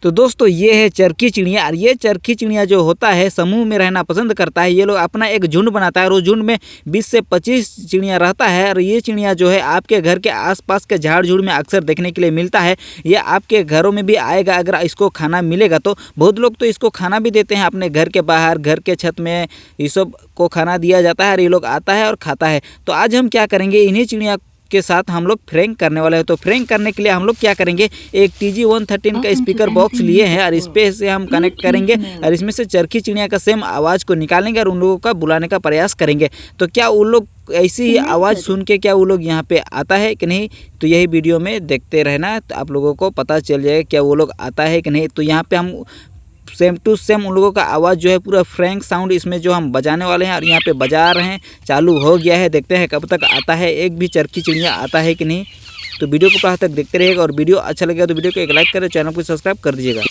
तो दोस्तों ये है चरखी चिड़िया। और ये चरखी चिड़िया जो होता है समूह में रहना पसंद करता है। ये लोग अपना एक झुंड बनाता है और उस झुंड में 20 से 25 चिड़िया रहता है। और ये चिड़िया जो है आपके घर के आसपास के झाड़ झुड़ में अक्सर देखने के लिए मिलता है। ये आपके घरों में भी आएगा अगर इसको खाना मिलेगा तो। बहुत लोग तो इसको खाना भी देते हैं अपने घर के बाहर, घर के छत में, ये सब को खाना दिया जाता है और ये लोग आता है और खाता है। तो आज हम क्या करेंगे, इन्हीं चिड़िया के साथ हम लोग फ्रैंक करने वाले हैं। तो फ्रैंक करने के लिए हम लोग क्या करेंगे, एक TG-113 का स्पीकर बॉक्स लिए हैं और इस पे से हम कनेक्ट करेंगे और इसमें से चरखी चिड़िया का सेम आवाज़ को निकालेंगे और उन लोगों का बुलाने का प्रयास करेंगे। तो क्या उन लोग ऐसी ही आवाज़ सुन के क्या वो लोग यहाँ पे आता है कि नहीं, तो यही वीडियो में देखते रहना, तो आप लोगों को पता चल जाएगा क्या वो लोग आता है कि नहीं। तो यहाँ पे हम सेम टू सेम उन लोगों का आवाज़ जो है पूरा फ्रैंक साउंड इसमें जो हम बजाने वाले हैं और यहाँ पे बजा रहे हैं, चालू हो गया है। देखते हैं कब तक आता है, एक भी चरखी चिड़िया आता है कि नहीं। तो वीडियो को पूरा तक देखते रहिएगा और वीडियो अच्छा लगेगा तो वीडियो को एक लाइक करें, चैनल को सब्सक्राइब कर दीजिएगा।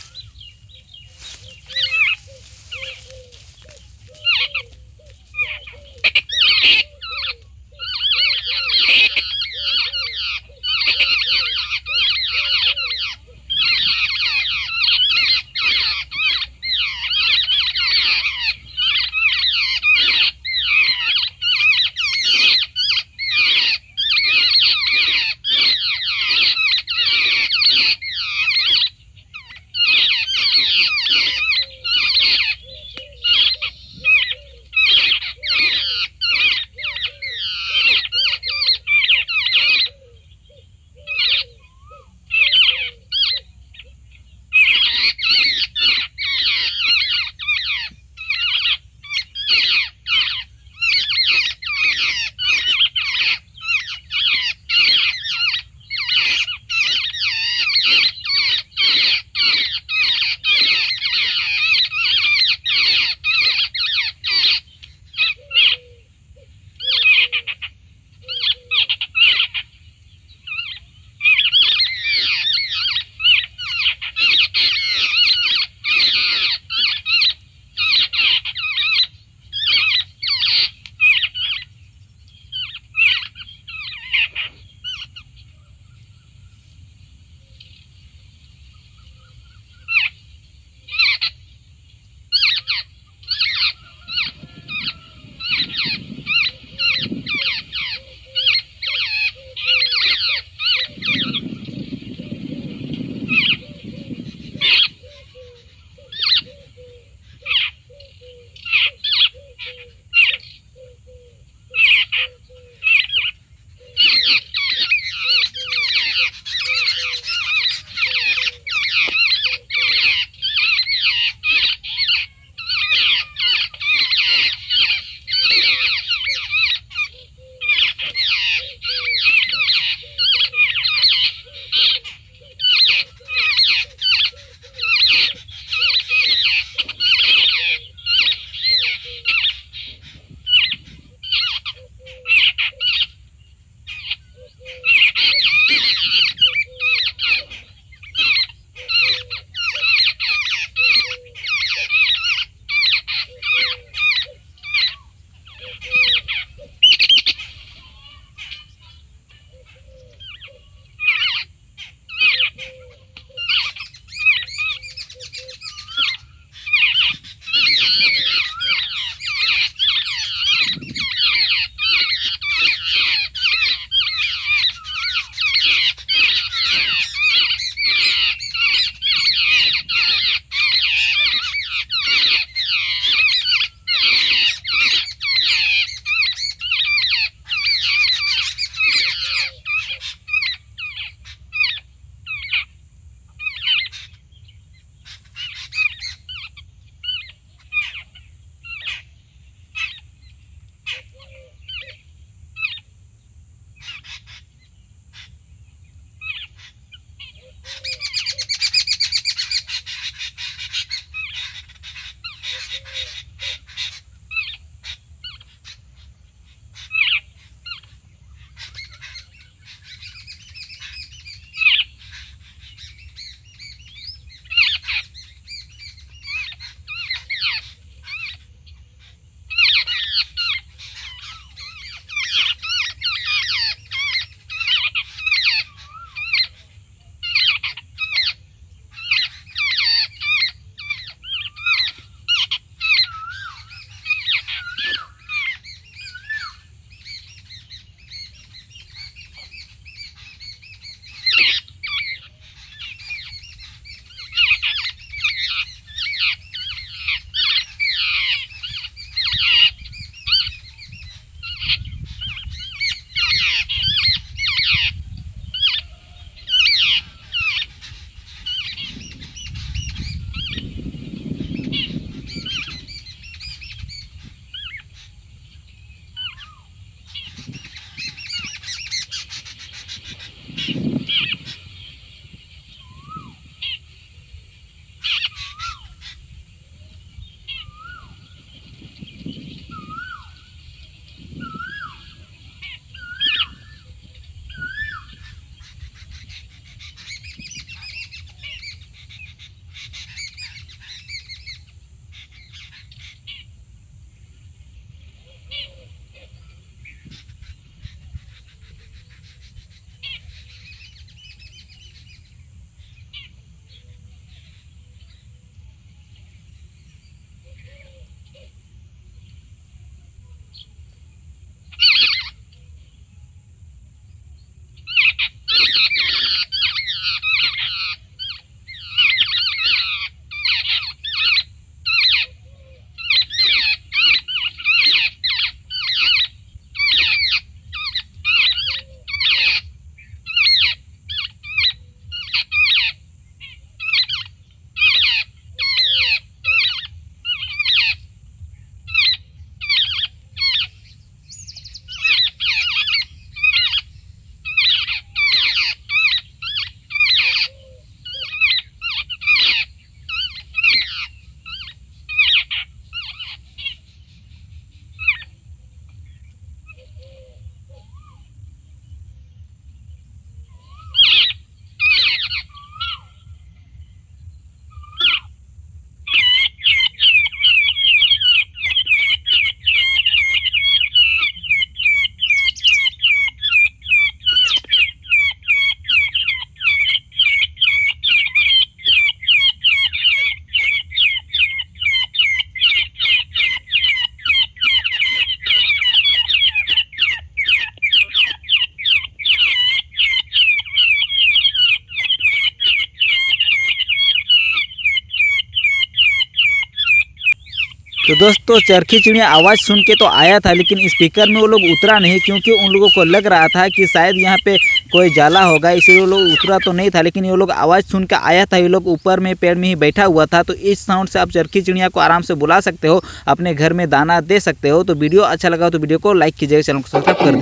तो दोस्तों चरखी चिड़िया आवाज़ सुन के तो आया था, लेकिन स्पीकर में वो लोग उतरा नहीं, क्योंकि उन लोगों को लग रहा था कि शायद यहाँ पे कोई जाला होगा, इसलिए वो लोग उतरा तो नहीं था। लेकिन ये लोग आवाज़ सुन के आया था, ये लोग ऊपर में पेड़ में ही बैठा हुआ था। तो इस साउंड से आप चरखी चिड़िया को आराम से बुला सकते हो, अपने घर में दाना दे सकते हो। तो वीडियो अच्छा लगा तो वीडियो को लाइक कीजिएगा, चैनल को सब्सक्राइब कर